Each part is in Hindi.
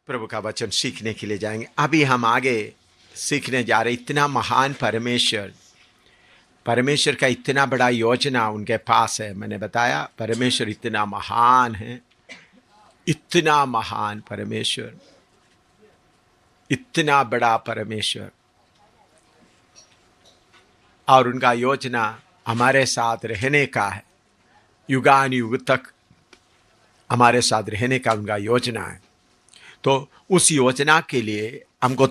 प्रभु का वचन सीखने के लिए जाएंगे। अभी हम आगे सीखने जा रहे। इतना महान परमेश्वर का इतना बड़ा योजना उनके पास है। मैंने बताया परमेश्वर इतना महान है, इतना महान परमेश्वर, इतना बड़ा परमेश्वर, और उनका योजना हमारे साथ रहने का है। युगान युग तक हमारे साथ रहने का उनका योजना है। तो उस योजना के लिए हमको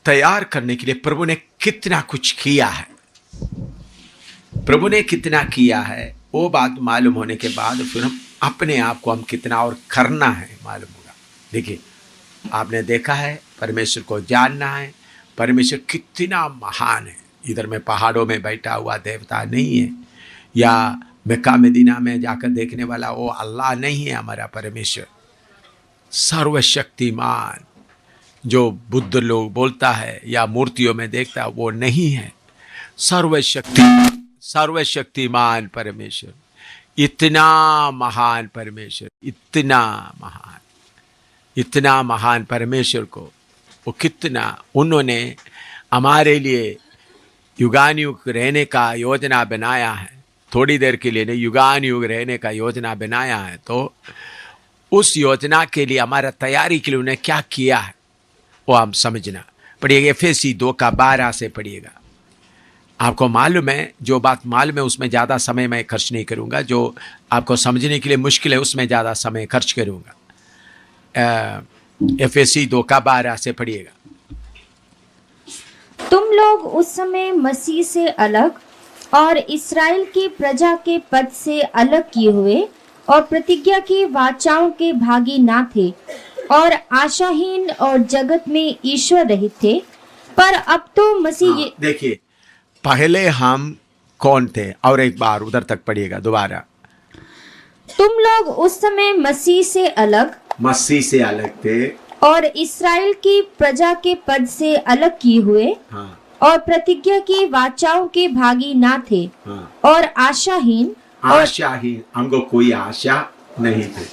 तैयार करने के लिए प्रभु ने कितना कुछ किया है, प्रभु ने कितना किया है, वो बात मालूम होने के बाद फिर हम अपने आप को हम कितना और करना है मालूम होगा। देखिए, आपने देखा है परमेश्वर को जानना है। परमेश्वर कितना महान है। इधर में पहाड़ों में बैठा हुआ देवता नहीं है, या मक्का मदीना में जाकर देखने वाला वो अल्लाह नहीं है। हमारा परमेश्वर सर्वशक्तिमान, जो बुद्ध लोग बोलता है या मूर्तियों में देखता है, वो नहीं है। सर्वशक्तिमान परमेश्वर, इतना महान परमेश्वर, इतना महान परमेश्वर को वो कितना उन्होंने हमारे लिए युगान युग रहने का योजना बनाया है। थोड़ी देर के लिए नहीं, युगान युग रहने का योजना बनाया है। तो उस योजना के लिए हमारा तैयारी के लिए उन्हें क्या किया है वो हम समझना पड़ेगा। एफएसी 2:12 से पढ़िएगा। आपको मालूम है, जो बात मालूम है उसमें ज़्यादा समय मैं खर्च नहीं करूँगा। जो आपको समझने के लिए मुश्किल है उसमें ज़्यादा समय खर्च करूँगा। एफएसी 2:12 से पढ़िएगा। तुम लोग उस समय मसीह से अलग और इस्राएल की प्रजा के पद से अलग किए हुए और प्रतिज्ञा की वाचाओं के भागी ना थे, और आशाहीन और जगत में ईश्वर रहित थे। पर अब तो मसीह देखिए, पहले हम कौन थे? और एक बार उधर तक पढ़िएगा दोबारा। तुम लोग उस समय मसीह से अलग थे और इस्राएल की प्रजा के पद से अलग किए हुए, हाँ, और प्रतिज्ञा की वाचाओं के भागी ना थे, हाँ, और आशाहीन हमको कोई आशा नहीं थे,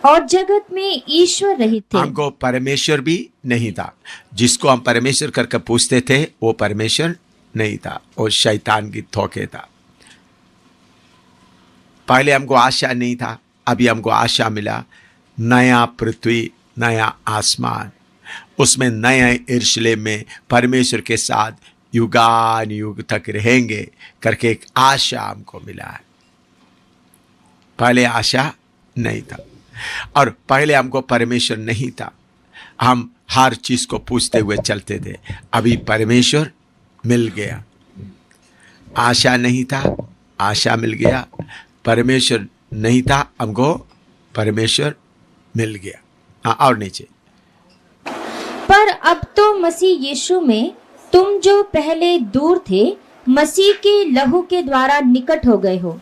और जगत में ईश्वर रहित थे। हमको परमेश्वर भी नहीं था। जिसको हम परमेश्वर करके पूछते थे वो परमेश्वर नहीं था, वो शैतान की धोखे था। पहले हमको आशा नहीं था, अभी हमको आशा मिला। नया पृथ्वी, नया आसमान, उसमें नए यरूशलेम में परमेश्वर के साथ युगान युग तक रहेंगे करके एक आशा हमको मिला है। पहले आशा नहीं था, और पहले हमको परमेश्वर नहीं था। हम हर चीज को पूछते हुए चलते थे। अभी परमेश्वर मिल गया। आशा नहीं था, आशा मिल गया। परमेश्वर नहीं था, हमको परमेश्वर मिल गया। हाँ, और नीचे। पर अब तो मसीह यीशु में तुम जो पहले दूर थे, मसीह के लहू के द्वारा निकट हो गए हो।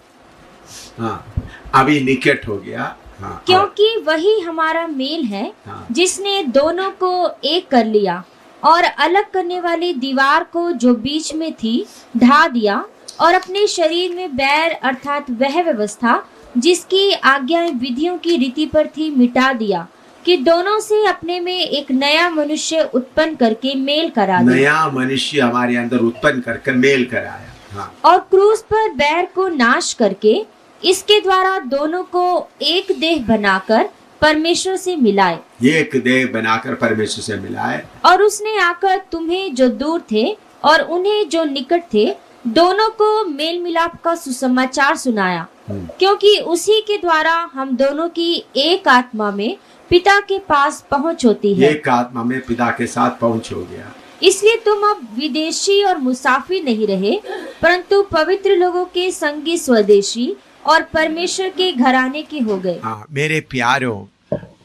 हाँ, अभी निकट हो गया। हाँ, क्योंकि वही हमारा मेल है, हाँ, जिसने दोनों को एक कर लिया और अलग करने वाली दीवार को जो बीच में थी ढा दिया, और अपने शरीर में बैर अर्थात वह व्यवस्था जिसकी आज्ञाएं विधियों की रीति पर थी मिटा दिया, कि दोनों से अपने में एक नया मनुष्य उत्पन्न करके मेल करा दिया। नया मनुष्य हमारे अंदर उत्पन्न करके मेल कराया। हाँ, और क्रूस पर बैर को नाश करके इसके द्वारा दोनों को एक देह बनाकर परमेश्वर से मिलाए। एक देह बनाकर परमेश्वर से मिलाए। और उसने आकर तुम्हें जो दूर थे और उन्हें जो निकट थे, दोनों को मेल मिलाप का सुसमाचार सुनाया। क्योंकि उसी के द्वारा हम दोनों की एक आत्मा में पिता के पास पहुंच होती है। एक आत्मा में पिता के साथ पहुंच हो गया। इसलिए तुम अब विदेशी और मुसाफिर नहीं रहे, परंतु पवित्र लोगों के संगी स्वदेशी और परमेश्वर के घराने के हो गए। हाँ, मेरे प्यारों,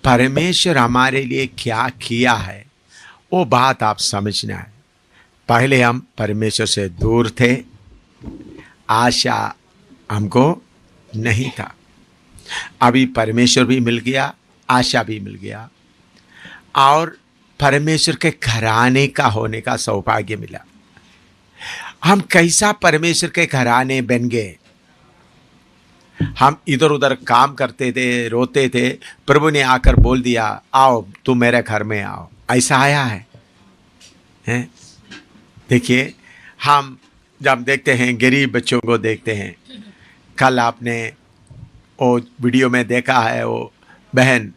परमेश्वर हमारे लिए क्या किया है वो बात आप समझना है। पहले हम परमेश्वर से दूर थे, आशा हमको नहीं था। अभी परमेश्वर भी मिल गया, आशा भी मिल गया, और परमेश्वर के घराने का होने का सौभाग्य मिला। हम कैसा परमेश्वर के घराने बन गए? हम इधर उधर काम करते थे, रोते थे, प्रभु ने आकर बोल दिया आओ तुम मेरे घर में आओ। ऐसा आया है, हैं? देखिए, हम जब देखते हैं गरीब बच्चों को देखते हैं, कल आपने वो वीडियो में देखा है, वो बहन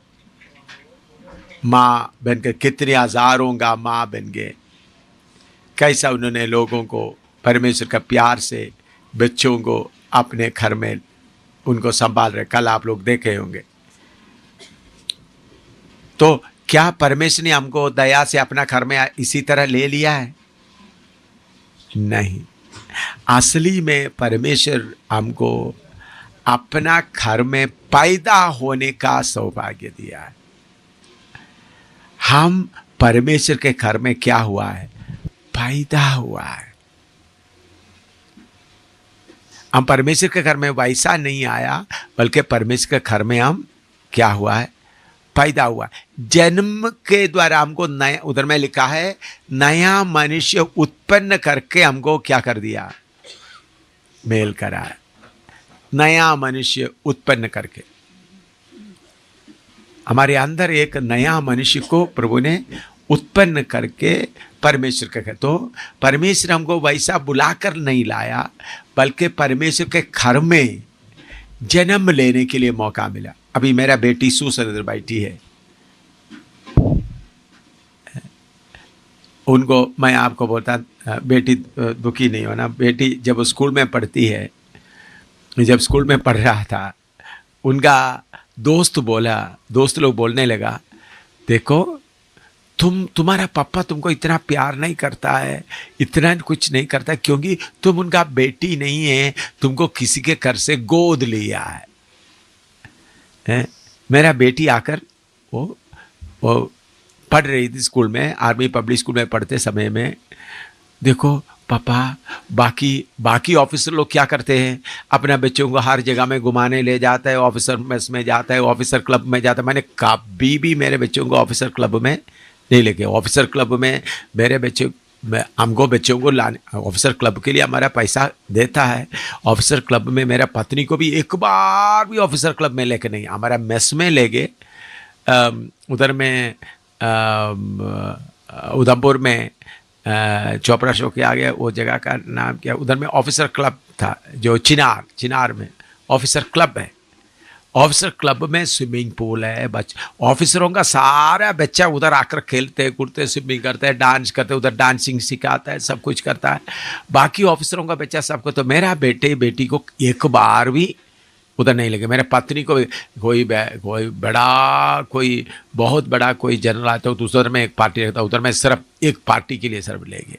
माँ बन के, कितने हज़ारों का माँ बन गए, कैसा उन्होंने लोगों को परमेश्वर का प्यार से बच्चों को अपने घर में उनको संभाल रहे। कल आप लोग देखे होंगे। तो क्या परमेश्वर ने हमको दया से अपना घर में इसी तरह ले लिया है? नहीं, असली में परमेश्वर हमको अपना घर में पैदा होने का सौभाग्य दिया है। हम परमेश्वर के घर में क्या हुआ है? पैदा हुआ है। हम परमेश्वर के घर में वैसा नहीं आया, बल्कि परमेश्वर के घर में हम क्या हुआ है? पैदा हुआ। जन्म के द्वारा हमको नया, उधर में लिखा है नया मनुष्य उत्पन्न करके हमको क्या कर दिया? मेल करा है। नया मनुष्य उत्पन्न करके हमारे अंदर एक नया मनुष्य को प्रभु ने उत्पन्न करके परमेश्वर के, तो परमेश्वर हमको वैसा बुलाकर नहीं लाया, बल्कि परमेश्वर के घर में जन्म लेने के लिए मौका मिला। अभी मेरा बेटी सुसन बैठी है, उनको मैं आपको बोलता, बेटी दुखी नहीं होना। बेटी जब स्कूल में पढ़ती है, जब स्कूल में पढ़ रहा था, उनका दोस्त लोग बोलने लगा, देखो तुम्हारा पापा तुमको इतना प्यार नहीं करता है, इतना कुछ नहीं करता, क्योंकि तुम उनका बेटी नहीं है, तुमको किसी के घर से गोद लिया है। मेरा बेटी आकर वो पढ़ रही थी स्कूल में, आर्मी पब्लिक स्कूल में पढ़ते समय में, देखो पापा बाकी ऑफिसर लोग क्या करते हैं, अपना बच्चों को हर जगह में घुमाने ले जाता है, ऑफिसर मेस में जाता है, ऑफिसर क्लब में जाता है। मैंने कभी भी मेरे बच्चों को ऑफिसर क्लब में नहीं लेके, ऑफिसर क्लब में मेरे बच्चे, हमको बच्चों को लाने, ऑफिसर क्लब के लिए हमारा पैसा देता है। ऑफिसर क्लब में मेरा पत्नी को भी एक बार भी ऑफिसर क्लब में लेके नहीं, हमारा मेस में ले गए। उधर में उधमपुर में चोपड़ा चौक के आगे, वो जगह का नाम क्या, उधर में ऑफिसर क्लब था, जो चिनार में ऑफिसर क्लब है। ऑफिसर क्लब में स्विमिंग पूल है, ऑफिसरों का सारा बच्चा उधर आकर खेलते कूदते, स्विमिंग करते हैं, डांस करते, उधर डांसिंग सिखाता है, सब कुछ करता है। बाकी ऑफिसरों का बच्चा सबको, तो मेरा बेटी को एक बार भी उधर नहीं लगे। मेरे पत्नी को कोई बहुत बड़ा कोई जनरल आता हो तो उधर में एक पार्टी रहता, उधर में सिर्फ एक पार्टी के लिए सिर्फ ले गए,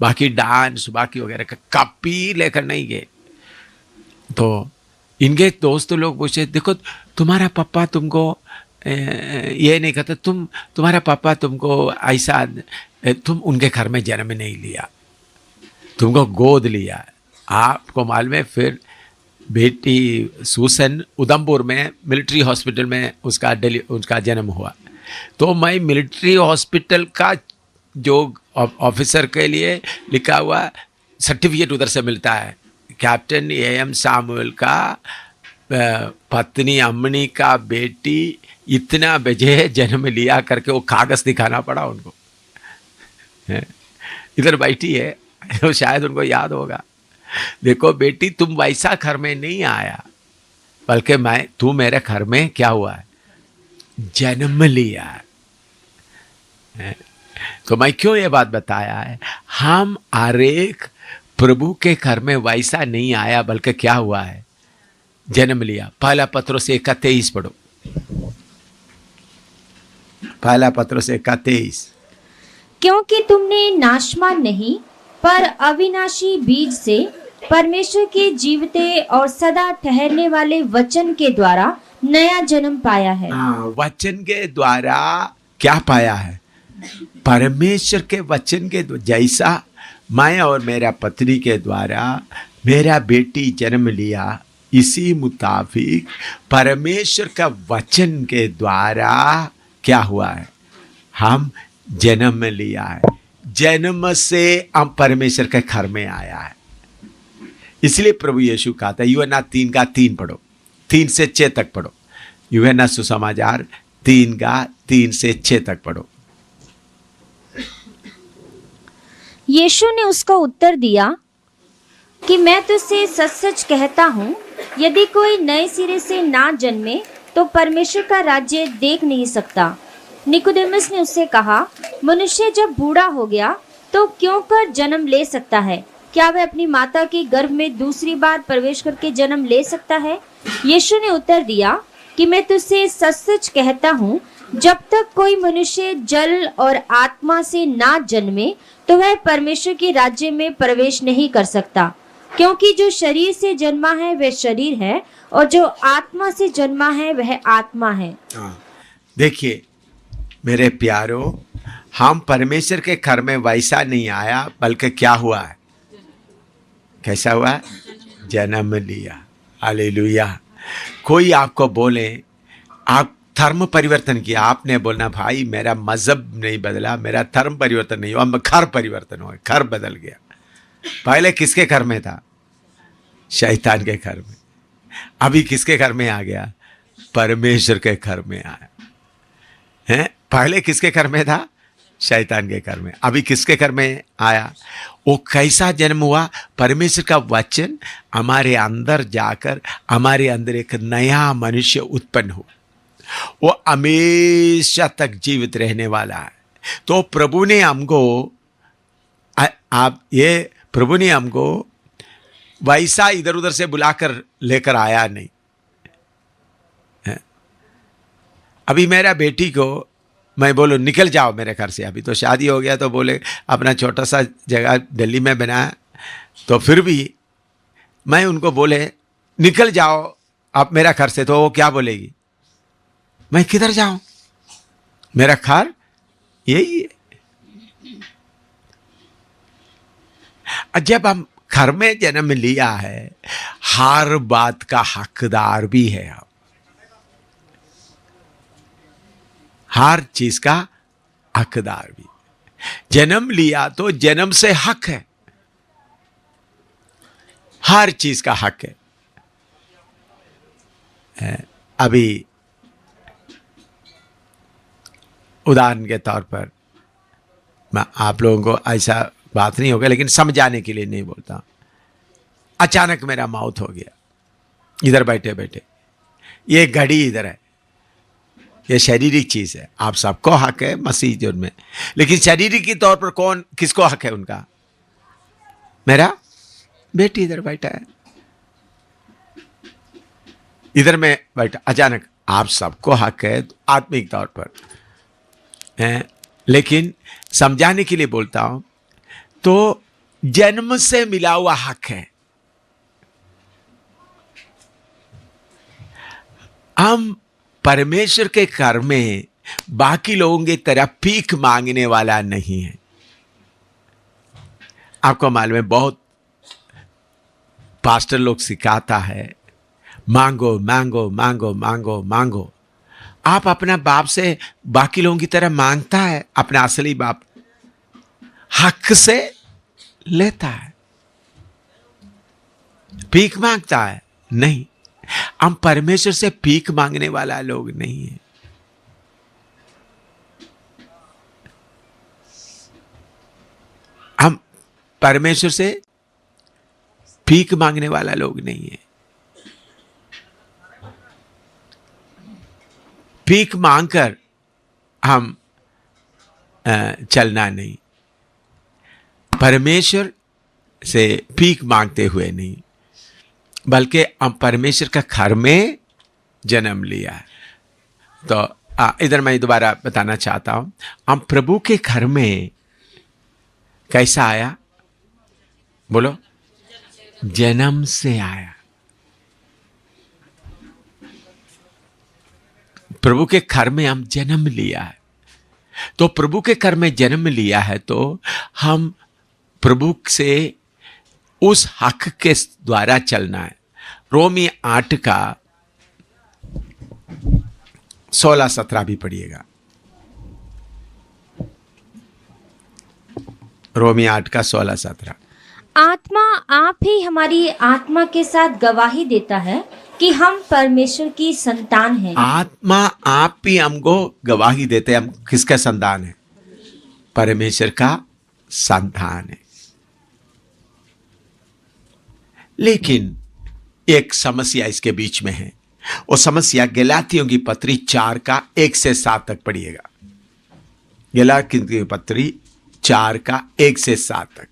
बाकी डांस बाकी वगैरह का कभी लेकर नहीं गए। तो इनके दोस्त लोग पूछे, देखो तुम्हारा पापा तुमको ये नहीं कहता, तुम्हारा पापा तुमको ऐसा, तुम उनके घर में जन्म नहीं लिया, तुमको गोद लिया। आपको मालूम है, फिर बेटी सुसन उधमपुर में मिलिट्री हॉस्पिटल में उसका जन्म हुआ। तो मैं मिलिट्री हॉस्पिटल का जो ऑफिसर के लिए लिखा हुआ सर्टिफिकेट उधर से मिलता है, कैप्टन AM सामुएल का पत्नी अम्मनी का बेटी इतना बजे जन्म लिया करके वो कागज़ दिखाना पड़ा उनको। इधर बैठी है, तो शायद उनको याद होगा, देखो बेटी तुम वैसा घर में नहीं आया, बल्कि तू मेरे घर में क्या हुआ है? जन्म लिया है। तो मैं क्यों ये बात बताया है? हम हर एक प्रभु के घर में वैसा नहीं आया, बल्कि क्या हुआ है? जन्म लिया। पहला पत्रोस 1:23 पढ़ो, पहला पत्रोस 1:23। क्योंकि तुमने नाशवान नहीं पर अविनाशी बीज से परमेश्वर के जीवते और सदा ठहरने वाले वचन के द्वारा नया जन्म पाया है। वचन के द्वारा क्या पाया है? परमेश्वर के वचन के जैसा मैं और मेरा पत्नी के द्वारा मेरा बेटी जन्म लिया, इसी मुताबिक परमेश्वर का वचन के द्वारा क्या हुआ है? हम जन्म लिया है। जन्म से हम परमेश्वर के घर में आया है। इसलिए प्रभु यीशु कहा था, यूहन्ना 3:3 पढ़ो, 3 से 6 तक पढ़ो। यूहन्ना सुसमाचार 3:3 से 6 तक पढ़ो। यीशु ने उसको उत्तर दिया कि मैं तुझसे सच सच कहता हूँ, यदि कोई नए सिरे से ना जन्मे तो परमेश्वर का राज्य देख नहीं सकता। निकोदेमुस ने उससे कहा, मनुष्य जब बूढ़ा हो गया तो क्यों कर जन्म ले सकता है? क्या वह अपनी माता के गर्भ में दूसरी बार प्रवेश करके जन्म ले सकता है? यीशु ने उत्तर दिया कि मैं तुझसे सच सच कहता हूँ, जब तक कोई मनुष्य जल और आत्मा से ना जन्मे तो वह परमेश्वर के राज्य में प्रवेश नहीं कर सकता। क्योंकि जो शरीर से जन्मा है वह शरीर है, और जो आत्मा से जन्मा है वह आत्मा है। देखिए मेरे प्यारों, हम परमेश्वर के घर में वैसा नहीं आया, बल्कि क्या हुआ है? कैसा हुआ है? जन्म लिया। हालेलुया। कोई आपको बोले आप धर्म परिवर्तन किया, आपने बोलना भाई मेरा मजहब नहीं बदला, मेरा धर्म परिवर्तन नहीं हुआ, घर परिवर्तन हुआ, घर बदल गया। पहले किसके घर में था? शैतान के घर में। अभी किसके घर में आ गया? परमेश्वर के घर में आया है। पहले किसके घर में था? शैतान के घर में। अभी किसके घर में आया? वो कैसा जन्म हुआ? परमेश्वर का वचन हमारे अंदर जाकर हमारे अंदर एक नया मनुष्य उत्पन्न हुआ, वो हमेशा तक जीवित रहने वाला है। तो प्रभु ने हमको प्रभु ने हमको वैसा इधर उधर से बुलाकर लेकर आया नहीं है। अभी मेरा बेटी को मैं बोलो निकल जाओ मेरे घर से, अभी तो शादी हो गया तो बोले अपना छोटा सा जगह दिल्ली में बनाया, तो फिर भी मैं उनको बोले निकल जाओ आप मेरा घर से, तो वो क्या बोलेगी? मैं किधर जाऊं? मेरा घर यही है। जब हम घर में जन्म लिया है, हर बात का हकदार भी है हम, हर चीज का हकदार भी। जन्म लिया तो जन्म से हक है, हर चीज का हक है। अभी उदाहरण के तौर पर मैं आप लोगों को ऐसा बात नहीं होगा, लेकिन समझाने के लिए नहीं बोलता। अचानक मेरा मौत हो गया इधर बैठे बैठे, ये घड़ी इधर है, ये शारीरिक चीज है, आप सबको हक है मसीह में, लेकिन शारीरिक के तौर पर कौन किसको हक है उनका? मेरा बेटी इधर बैठा है, इधर में बैठा। अचानक आप सबको हक है आत्मिक तौर पर है, लेकिन समझाने के लिए बोलता हूं, तो जन्म से मिला हुआ हक है। हम परमेश्वर के घर में बाकी लोगों की तरह भीख मांगने वाला नहीं है। आपको मालूम है बहुत पास्टर लोग सिखाता है मांगो मांगो मांगो मांगो मांगो। आप अपना बाप से बाकी लोगों की तरह मांगता है? अपना असली बाप हक से लेता है, भीख मांगता है? नहीं, हम परमेश्वर से भीख मांगने वाला लोग नहीं है। हम परमेश्वर से भीख मांगने वाला लोग नहीं है। भीख मांगकर हम चलना नहीं, परमेश्वर से भीख मांगते हुए नहीं, बल्कि हम परमेश्वर का घर में जन्म लिया है। तो इधर मैं दोबारा बताना चाहता हूं, हम प्रभु के घर में कैसा आया? बोलो, जन्म से आया। प्रभु के घर में हम जन्म लिया है, तो प्रभु के घर में जन्म लिया है तो हम प्रभु से उस हक के द्वारा चलना है। रोमी 8 का 16-17 भी पढ़िएगा। रोमी 8 का 16-17। आत्मा आप ही हमारी आत्मा के साथ गवाही देता है कि हम परमेश्वर की संतान हैं। आत्मा आप ही हमको गवाही देते हैं हम किसका संतान है? परमेश्वर का संतान है। लेकिन एक समस्या इसके बीच में है। वो समस्या गलातियों की पत्री 4 का 1 से 7 तक पढ़िएगा। गलातियों की पत्री 4 का 1 से 7 तक।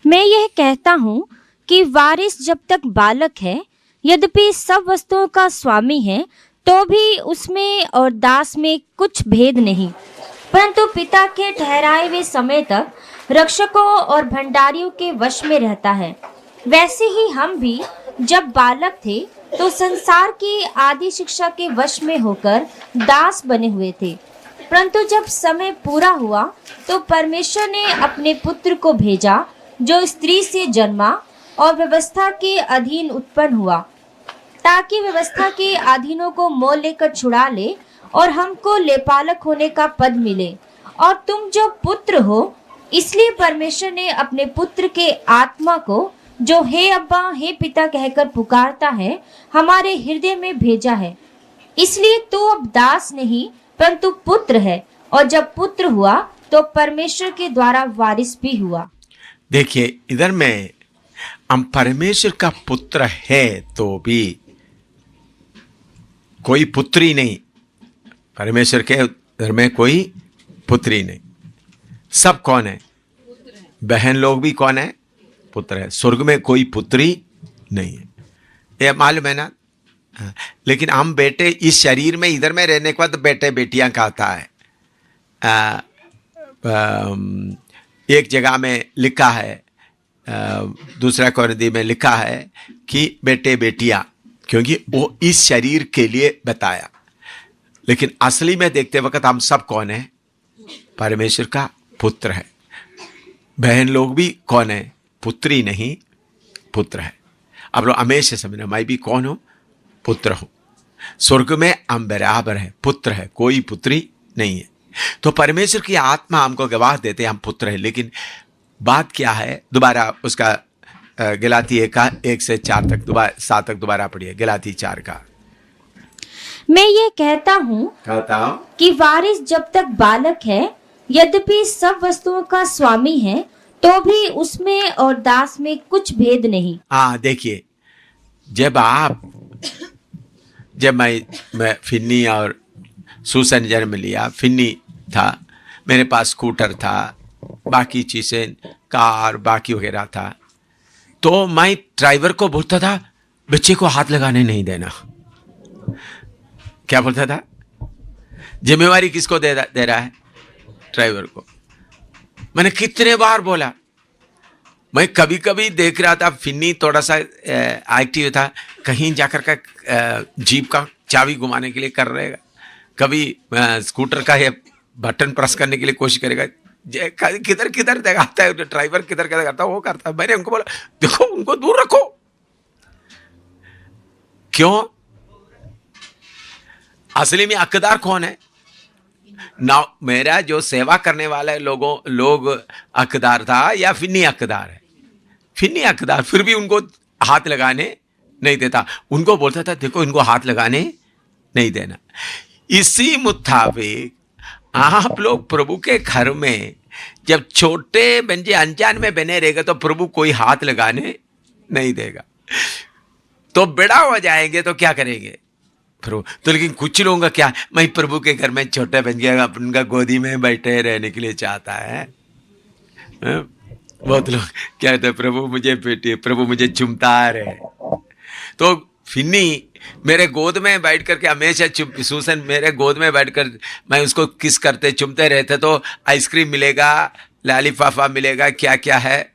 मैं यह कहता हूँ कि वारिस जब तक बालक है, यद्यपि सब वस्तुओं का स्वामी है, तो भी उसमें और दास में कुछ भेद नहीं, परंतु पिता के ठहराए हुए समय तक रक्षकों और भंडारियों के वश में रहता है। वैसे ही हम भी जब बालक थे तो संसार की आदि शिक्षा के वश में होकर दास बने हुए थे, परंतु जब समय पूरा हुआ तो परमेश्वर ने अपने पुत्र को भेजा, जो स्त्री से जन्मा और व्यवस्था के अधीन उत्पन्न हुआ, ताकि व्यवस्था के अधीनों को मोल लेकर छुड़ा ले और हमको लेपालक होने का पद मिले। और तुम जो पुत्र हो, इसलिए परमेश्वर ने अपने पुत्र के आत्मा को, जो हे अब्बा हे पिता कहकर पुकारता है, हमारे हृदय में भेजा है। इसलिए तू अब दास नहीं परंतु पुत्र है, और जब पुत्र हुआ तो परमेश्वर के द्वारा वारिस भी हुआ। देखिए, इधर में हम परमेश्वर का पुत्र है तो भी कोई पुत्री नहीं। परमेश्वर के घर में कोई पुत्री नहीं। सब कौन है? बहन लोग भी कौन है? पुत्र है। स्वर्ग में कोई पुत्री नहीं है, ये मालूम है ना। लेकिन हम बेटे इस शरीर में इधर में रहने के बाद बेटे बेटियां कहता है। एक जगह में लिखा है, दूसरा कोरिन्थी में लिखा है कि बेटे बेटियां, क्योंकि वो इस शरीर के लिए बताया। लेकिन असली में देखते वक्त हम सब कौन है? परमेश्वर का पुत्र है। बहन लोग भी कौन है? पुत्री नहीं, पुत्र है। अब लोग हमेशा समझना, मैं भी कौन हूं? पुत्र हूं। स्वर्ग में हम बराबर है, पुत्र है, कोई पुत्री नहीं है। तो परमेश्वर की आत्मा हमको गवाह देते हम पुत्र है। लेकिन बात क्या है? दोबारा उसका गलाती 1 से 4 तक, दोबारा 7 तक दोबारा पढ़िए। गलाती 4 का। मैं ये कहता हूँ कि वारिस जब तक बालक है, यद्यपि सब वस्तुओं का स्वामी है, तो भी उसमें और दास में कुछ भेद नहीं। हाँ, देखिए, जब मैं फिन्नी और सूसन जन्म लिया, फिन्नी था, मेरे पास स्कूटर था, बाकी चीज़ें कार बाकी वगैरह था, तो मैं ड्राइवर को बोलता था बच्चे को हाथ लगाने नहीं देना। क्या बोलता था? जिम्मेवारी किसको दे रहा है? ड्राइवर को। मैंने कितने बार बोला। मैं कभी कभी देख रहा था, फिन्नी थोड़ा सा एक्टिव था, कहीं जाकर का जीप का चाबी घुमाने के लिए कर रहेगा, कभी स्कूटर का ये बटन प्रेस करने के लिए कोशिश करेगा, किधर किधर दिखाता है ड्राइवर, किधर किधर करता है, वो करता है। मैंने उनको बोला देखो, उनको दूर रखो। क्यों? असली में हकदार कौन है? ना मेरा जो सेवा करने वाले लोग हकदार था, या फिन्नी हकदार है? फिन्नी हकदार। फिर भी उनको हाथ लगाने नहीं देता। उनको बोलता था देखो, इनको हाथ लगाने नहीं देना। इसी मुताबिक आप लोग प्रभु के घर में जब छोटे बंजे अनजान में बने रहेगा तो प्रभु कोई हाथ लगाने नहीं देगा। तो बड़ा हो जाएंगे तो क्या करेंगे प्रभु? तो लेकिन कुछ लोगों का क्या, मैं प्रभु के घर में छोटे बन गया, उनका गोदी में बैठे रहने के लिए चाहता है। बहुत लोग क्या कहते हैं, प्रभु मुझे बेटी, प्रभु मुझे चुमता रहे। तो फिन्नी मेरे गोद में बैठ करके हमेशा सूसन मेरे गोद में बैठकर मैं उसको किस करते चुमते रहते, तो आइसक्रीम मिलेगा, लालीफाफा मिलेगा, क्या क्या है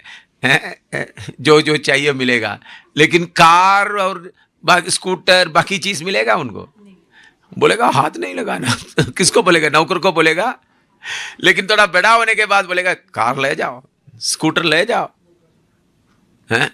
जो जो चाहिए मिलेगा। लेकिन कार और स्कूटर बाकी चीज मिलेगा उनको? बोलेगा हाथ नहीं लगाना। किसको बोलेगा? नौकर को बोलेगा। लेकिन थोड़ा बड़ा होने के बाद बोलेगा कार ले जाओ, स्कूटर ले जाओ। हैं?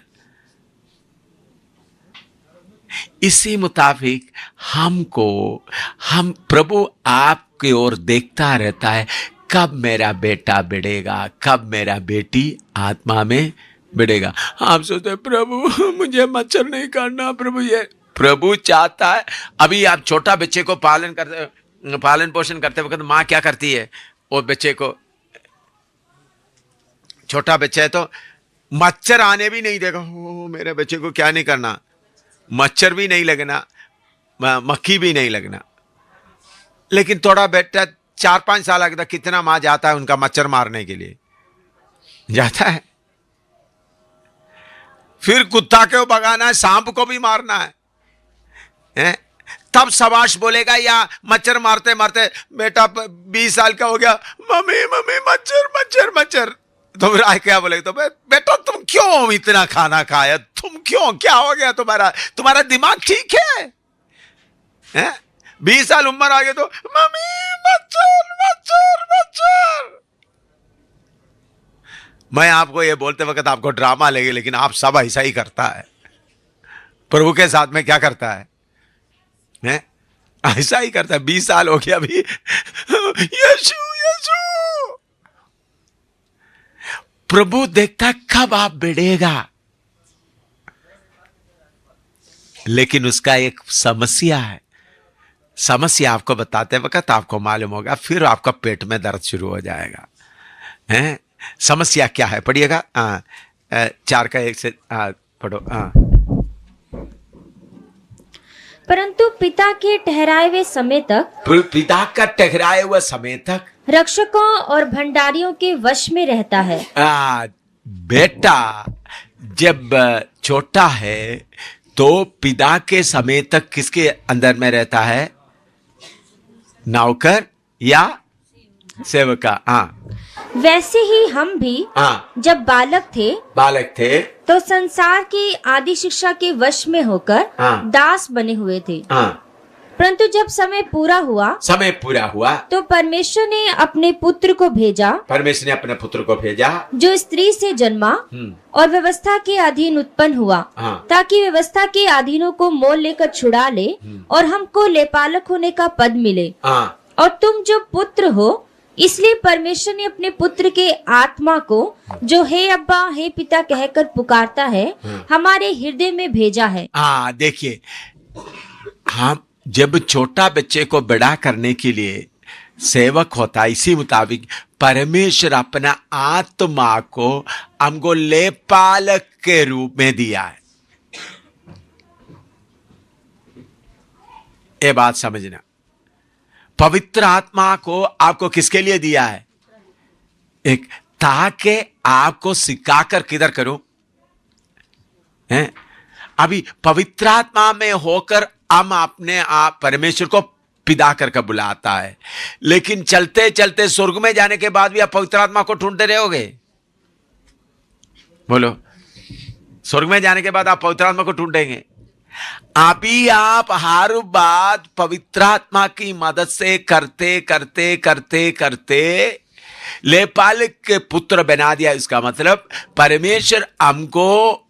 इसी मुताबिक हम प्रभु आपकी ओर देखता रहता है, कब मेरा बेटा बढ़ेगा, कब मेरा बेटी आत्मा में बढ़ेगा। आप सोचते हैं प्रभु मुझे मच्छर नहीं करना, प्रभु ये प्रभु चाहता है। अभी आप छोटा बच्चे को पालन पोषण करते वक्त माँ क्या करती है, वो बच्चे को, छोटा बच्चा है तो मच्छर आने भी नहीं देगा। ओ मेरे बच्चे को क्या नहीं करना, मच्छर भी नहीं लगना, मक्खी भी नहीं लगना। लेकिन थोड़ा बेटा 4-5 साल तक कितना माँ जाता है उनका मच्छर मारने के लिए, जाता है। फिर कुत्ता को भगाना है, सांप को भी मारना है? तब शाबाश बोलेगा, या मच्छर मारते मारते बेटा 20 साल का हो गया, मम्मी मम्मी मच्छर मच्छर मच्छर, तो फिर आए क्या बोलेगा, तो बेटा तुम क्यों इतना खाना खाया, तुम क्यों, क्या हो गया तुम्हारा दिमाग ठीक है? 20 साल उम्र आ गए तो मम्मी मच्छर मच्छर मच्छर। मैं आपको ये बोलते वक्त आपको ड्रामा लगे, लेकिन आप सब ऐसा ही करता है। प्रभु के साथ में क्या करता है? ऐसा ही करता है। 20 साल हो गया अभी, यीशु यीशु। प्रभु देखता है कब आप बढ़ेगा, लेकिन उसका एक समस्या है। समस्या आपको बताते वक्त आपको मालूम होगा, फिर आपका पेट में दर्द शुरू हो जाएगा। समस्या क्या है? पढ़िएगा 4 का 1 से पढ़ो। परंतु पिता के ठहराए हुए समय तक, पिता का ठहराए हुए समय तक रक्षकों और भंडारियों के वश में रहता है। बेटा जब छोटा है तो पिता के समय तक किसके अंदर में रहता है? नौकर या सेवका। वैसे ही हम भी जब बालक थे तो संसार की आदि शिक्षा के वश में होकर दास बने हुए थे। परंतु जब समय पूरा हुआ तो परमेश्वर ने अपने पुत्र को भेजा, जो स्त्री से जन्मा और व्यवस्था के अधीन उत्पन्न हुआ, ताकि व्यवस्था के अधीनों को मोल लेकर छुड़ा ले और हमको लेपालक होने का पद मिले। और तुम जो पुत्र हो, इसलिए परमेश्वर ने अपने पुत्र के आत्मा को, जो हे अब्बा हे पिता कहकर पुकारता है, हमारे हृदय में भेजा है। देखिए, हम जब छोटा बच्चे को बड़ा करने के लिए सेवक होता है, इसी मुताबिक परमेश्वर अपना आत्मा को हमको लेपालक के रूप में दिया है। ये बात समझना। पवित्र आत्मा को आपको किसके लिए दिया है? एक, ताकि आपको सिखाकर किधर करूं। अभी पवित्र आत्मा में होकर हम अपने आप परमेश्वर को पिता करके बुलाता है, लेकिन चलते चलते स्वर्ग में जाने के बाद भी आप पवित्र आत्मा को ढूंढते रहोगे? बोलो, स्वर्ग में जाने के बाद आप पवित्र आत्मा को ढूंढेंगे? अभी आप हर बात पवित्र आत्मा की मदद से करते करते करते करते लेपालक के पुत्र बना दिया। इसका मतलब परमेश्वर हमको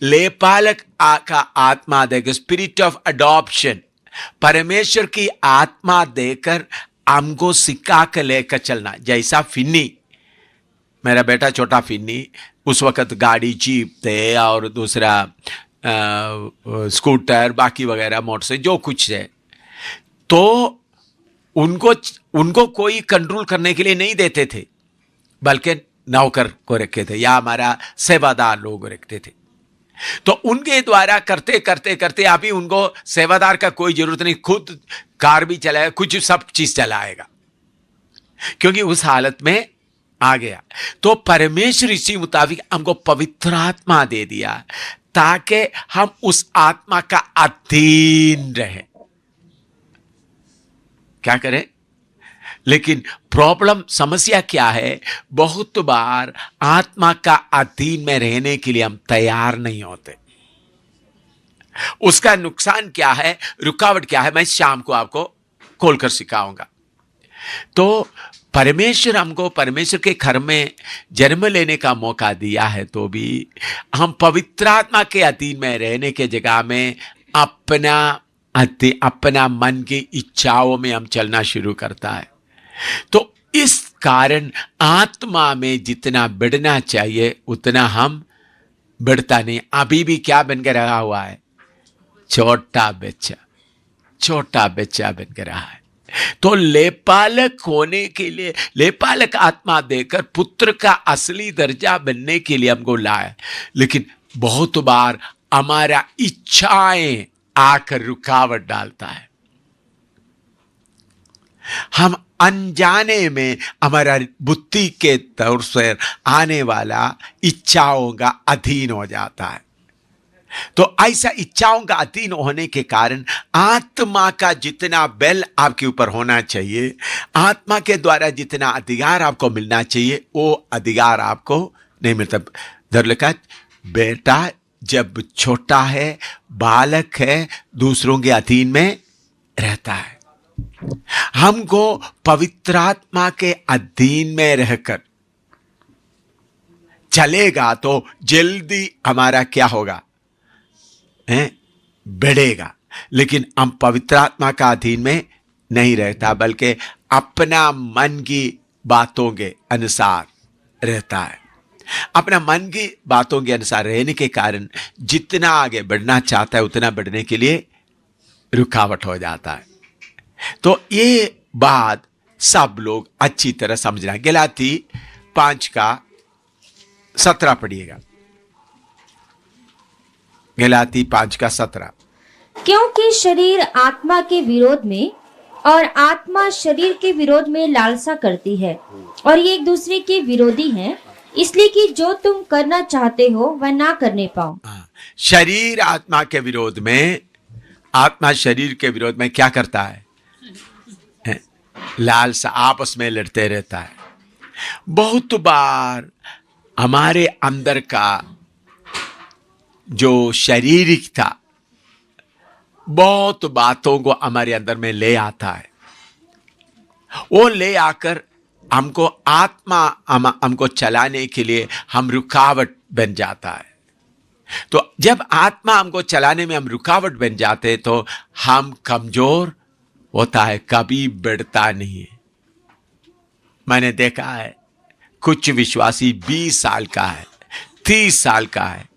लेपालक का आत्मा देकर, स्पिरिट ऑफ अडॉप्शन, परमेश्वर की आत्मा देकर हमको सिखा कर लेकर चलना। जैसा फिन्नी, मेरा बेटा छोटा फिन्नी, उस वक्त गाड़ी जीप थे और दूसरा स्कूटर बाकी वगैरह मोटरसाइकिल जो कुछ है, तो उनको कोई कंट्रोल करने के लिए नहीं देते थे, बल्कि नौकर को रखे थे या हमारा सेवादार लोग रखते थे। तो उनके द्वारा करते करते करते अभी उनको सेवादार का कोई जरूरत नहीं, खुद कार भी चलाएगा, कुछ सब चीज चलाएगा, क्योंकि उस हालत में आ गया। तो परमेश्वर इसी मुताबिक हमको पवित्र आत्मा दे दिया ताकि हम उस आत्मा का अधीन रहे। क्या करें? लेकिन प्रॉब्लम, समस्या क्या है? बहुत बार आत्मा का अधीन में रहने के लिए हम तैयार नहीं होते। उसका नुकसान क्या है, रुकावट क्या है, मैं शाम को आपको खोलकर सिखाऊंगा। तो परमेश्वर हमको परमेश्वर के घर में जन्म लेने का मौका दिया है, तो भी हम पवित्र आत्मा के अधीन में रहने के जगह में अपना मन की इच्छाओं में हम चलना शुरू करता है। तो इस कारण आत्मा में जितना बढ़ना चाहिए उतना हम बढ़ता नहीं। अभी भी क्या बन के रहा हुआ है? छोटा बच्चा बन के रहा है। तो लेपालक होने के लिए, लेपालक आत्मा देकर पुत्र का असली दर्जा बनने के लिए हमको लाया, लेकिन बहुत बार हमारा इच्छाएं आकर रुकावट डालता है। हम अनजाने में हमारा बुद्धि के तौर से आने वाला इच्छाओं का अधीन हो जाता है। तो ऐसा इच्छाओं का अधीन होने के कारण आत्मा का जितना बल आपके ऊपर होना चाहिए, आत्मा के द्वारा जितना अधिकार आपको मिलना चाहिए, वो अधिकार आपको नहीं मिलता। इधर लिखा, बेटा जब छोटा है, बालक है, दूसरों के अधीन में रहता है। हमको पवित्र आत्मा के अधीन में रहकर चलेगा तो जल्दी हमारा क्या होगा? बढ़ेगा। लेकिन हम पवित्र आत्मा का अधीन में नहीं रहता, बल्कि अपना मन की बातों के अनुसार रहता है। अपना मन की बातों के अनुसार रहने के कारण जितना आगे बढ़ना चाहता है उतना बढ़ने के लिए रुकावट हो जाता है। तो ये बात सब लोग अच्छी तरह समझना। गलाती 5:17 पढ़िएगा। गलाती 5:17। क्योंकि शरीर आत्मा के विरोध में और आत्मा शरीर के विरोध में लालसा करती है, और ये एक दूसरे के विरोधी हैं, इसलिए कि जो तुम करना चाहते हो वह ना करने पाओ। शरीर आत्मा के विरोध में, आत्मा शरीर के विरोध में क्या करता है? लालसा, आपस में लड़ते रहता है। बहुत बार हमारे अंदर का जो शारीरिक था बहुत बातों को हमारे अंदर में ले आता है। वो ले आकर हमको हमको चलाने के लिए हम रुकावट बन जाता है। तो जब आत्मा हमको चलाने में हम रुकावट बन जाते तो हम कमजोर होता है, कभी बढ़ता नहीं है। मैंने देखा है कुछ विश्वासी 20 साल का है, 30 साल का है,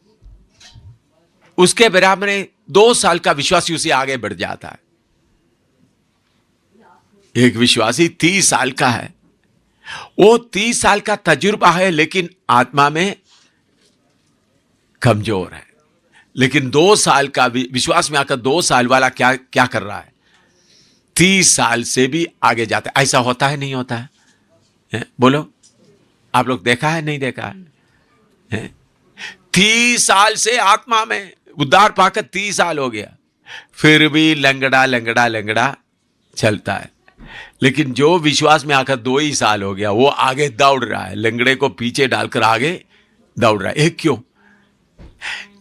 उसके बराबर में 2 साल का विश्वासी उसे आगे बढ़ जाता है। एक विश्वासी 30 साल का है, वो 30 साल का तजुर्बा है, लेकिन आत्मा में कमजोर है। लेकिन 2 साल का विश्वास में आकर 2 साल वाला क्या कर रहा है? 30 साल से भी आगे जाता है। ऐसा होता है नहीं होता है? बोलो, आप लोग देखा है नहीं देखा है? 30 साल से आत्मा में उद्धार पाकर 30 साल हो गया, फिर भी लंगड़ा चलता है। लेकिन जो विश्वास में आकर 2 ही साल हो गया, वो आगे दौड़ रहा है, लंगड़े को पीछे डालकर आगे दौड़ रहा है। एक क्यों?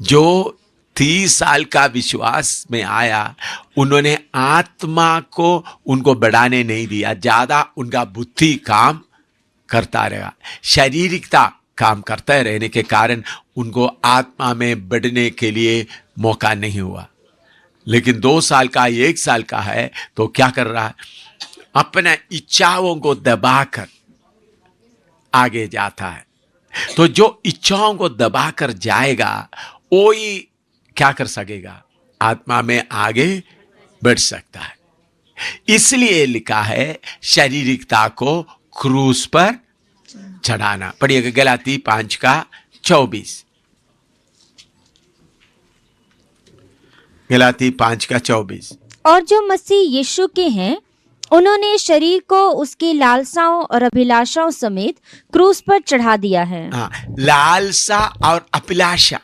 जो 30 साल का विश्वास में आया, उन्होंने आत्मा को उनको बढ़ाने नहीं दिया, ज्यादा उनका बुद्धि काम करता रहा, शारीरिकता काम करते रहने के कारण उनको आत्मा में बढ़ने के लिए मौका नहीं हुआ। लेकिन 2 साल का 1 साल का है तो क्या कर रहा है? अपने इच्छाओं को दबाकर आगे जाता है। तो जो इच्छाओं को दबाकर जाएगा वो ही क्या कर सकेगा? आत्मा में आगे बढ़ सकता है। इसलिए लिखा है शारीरिकता को क्रूस पर चढ़ाना। पढ़िएगा गलाती 5:24। गलाती 5:24। और जो मसीह यीशु के हैं, उन्होंने शरीर को उसकी लालसाओं और अभिलाषाओं समेत क्रूस पर चढ़ा दिया है। लालसा और अभिलाषा।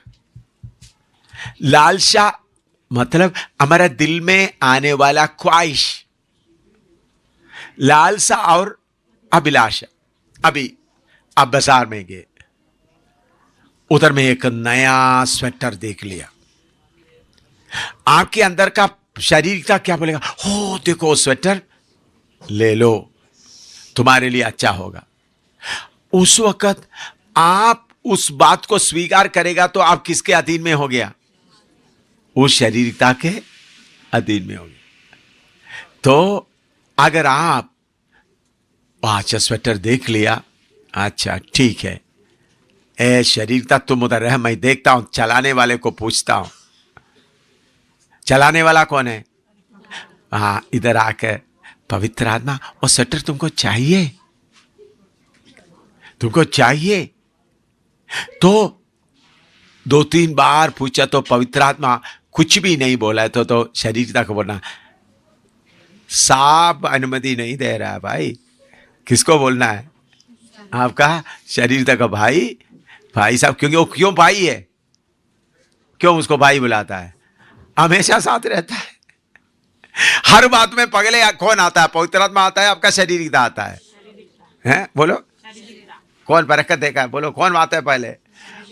लालसा मतलब हमारा दिल में आने वाला ख्वाहिश, लालसा और अभिलाषा। अभी आप बाजार में गए, उधर में एक नया स्वेटर देख लिया, आपके अंदर का शरीर का क्या बोलेगा? हो देखो स्वेटर ले लो, तुम्हारे लिए अच्छा होगा। उस वक्त आप उस बात को स्वीकार करेगा तो आप किसके अधीन में हो गया? उस शारीरिकता के अधीन में हो गया। तो अगर आप अच्छा स्वेटर देख लिया, अच्छा ठीक है। ए शरीरता तुम उधर रह, मैं देखता हूं, चलाने वाले को पूछता हूं। चलाने वाला कौन है? हाँ, इधर आकर पवित्र आत्मा, और स्वेटर तुमको चाहिए, तुमको चाहिए। तो 2-3 बार पूछा तो पवित्र आत्मा कुछ भी नहीं बोला, तो शरीरता को बोलना, साफ अनुमति नहीं दे रहा है भाई। किसको बोलना है? आपका शरीरता का भाई, भाई साहब, क्योंकि वो क्यों भाई है? क्यों उसको भाई बुलाता है? हमेशा साथ रहता है, हर बात में। पगले कौन आता है? पवित्र आत्मा आता है, आपका शरीरता आता है, हैं? बोलो कौन बरकत देगा है? बोलो कौन आता है पहले?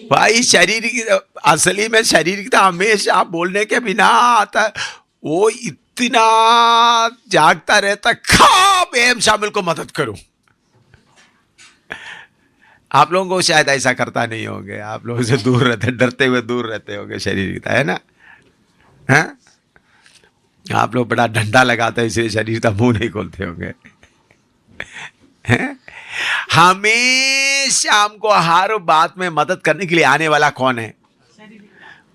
भाई शरीर की, असली में शरीर का हमेशा बोलने के बिना आता है। वो इतना जागता रहता, खाब एम शामिल को मदद करूं। आप लोगों को शायद ऐसा करता नहीं होंगे, आप लोगों से दूर रहते, डरते हुए दूर रहते होंगे शरीर का, है ना? हैं? आप लोग बड़ा डंडा लगाते हैं, इसलिए शरीर का मुंह नहीं खोलते होंगे, हैं? हमेशा हमको हर बात में मदद करने के लिए आने वाला कौन है?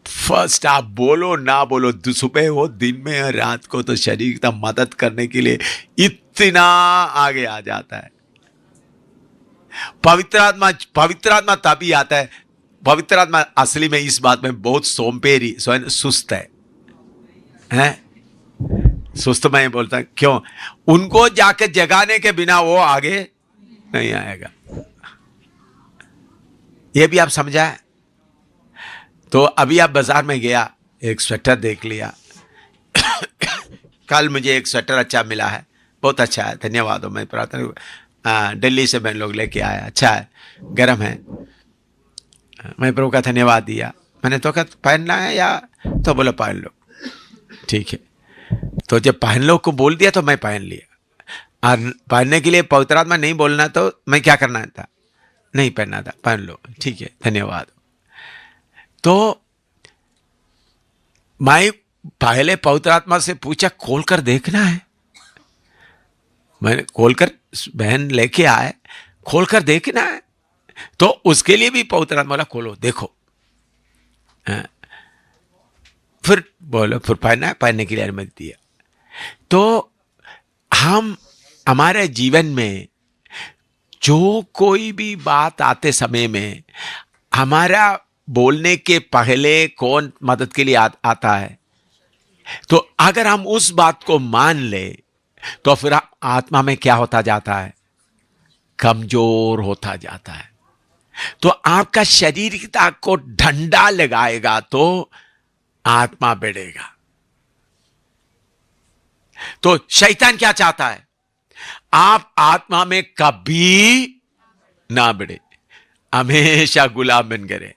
फर्स्ट, आप बोलो ना बोलो, सुबह हो, दिन में और रात को, तो शरीर का मदद करने के लिए इतना आगे आ जाता है। पवित्र आत्मा तभी आता है। पवित्र आत्मा असली में इस बात में बहुत सोंपेरी, सुस्त है, हैं? सुस्त मैं बोलता, क्यों? उनको जाके जगाने के बिना वो आगे नहीं आएगा। ये भी आप समझा है? तो अभी आप बाजार में गया, एक स्वेटर देख लिया। कल मुझे एक स्वेटर अच्छा मिला है, बहुत अच्छा है, धन्यवाद हो, मैं प्रार्थना, दिल्ली से मैं लोग लेके आया, अच्छा है, गर्म है। मैं प्रभु का धन्यवाद दिया। मैंने तो कहा पहनना है या, तो बोला पहन लो, ठीक है। तो जब पहन लो को बोल दिया तो मैं पहन लिया। और पहनने के लिए पवित्र आत्मा नहीं बोलना तो मैं क्या करना था? नहीं पहनना था, पहन लो, ठीक है, धन्यवाद। तो मैं पहले पवित्र आत्मा से पूछा, खोलकर देखना है? मैंने खोलकर, बहन लेके आए, खोलकर देखना है। तो उसके लिए भी पवित्र आत्मा बोला खोलो देखो, फिर बोलो, फिर पहनना है, पहनने के लिए अनुमति दिया। तो हम हमारे जीवन में जो कोई भी बात आते समय में हमारा बोलने के पहले कौन मदद के लिए आता है? तो अगर हम उस बात को मान ले तो फिर आत्मा में क्या होता जाता है? कमजोर होता जाता है। तो आपका शरीर को डंडा लगाएगा तो आत्मा बढ़ेगा। तो शैतान क्या चाहता है? आप आत्मा में कभी ना बढ़े, हमेशा गुलाम बन गए।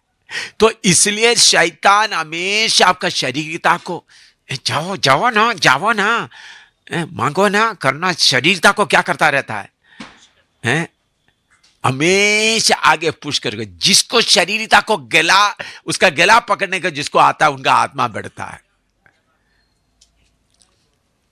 तो इसलिए शैतान हमेशा आपका शरीरता को, जाओ जाओ ना, जाओ ना, मांगो ना, करना, शरीरता को क्या करता रहता है? हमेशा आगे पुश करके, जिसको शरीरता को गला, उसका गला पकड़ने का जिसको आता है, उनका आत्मा बढ़ता है।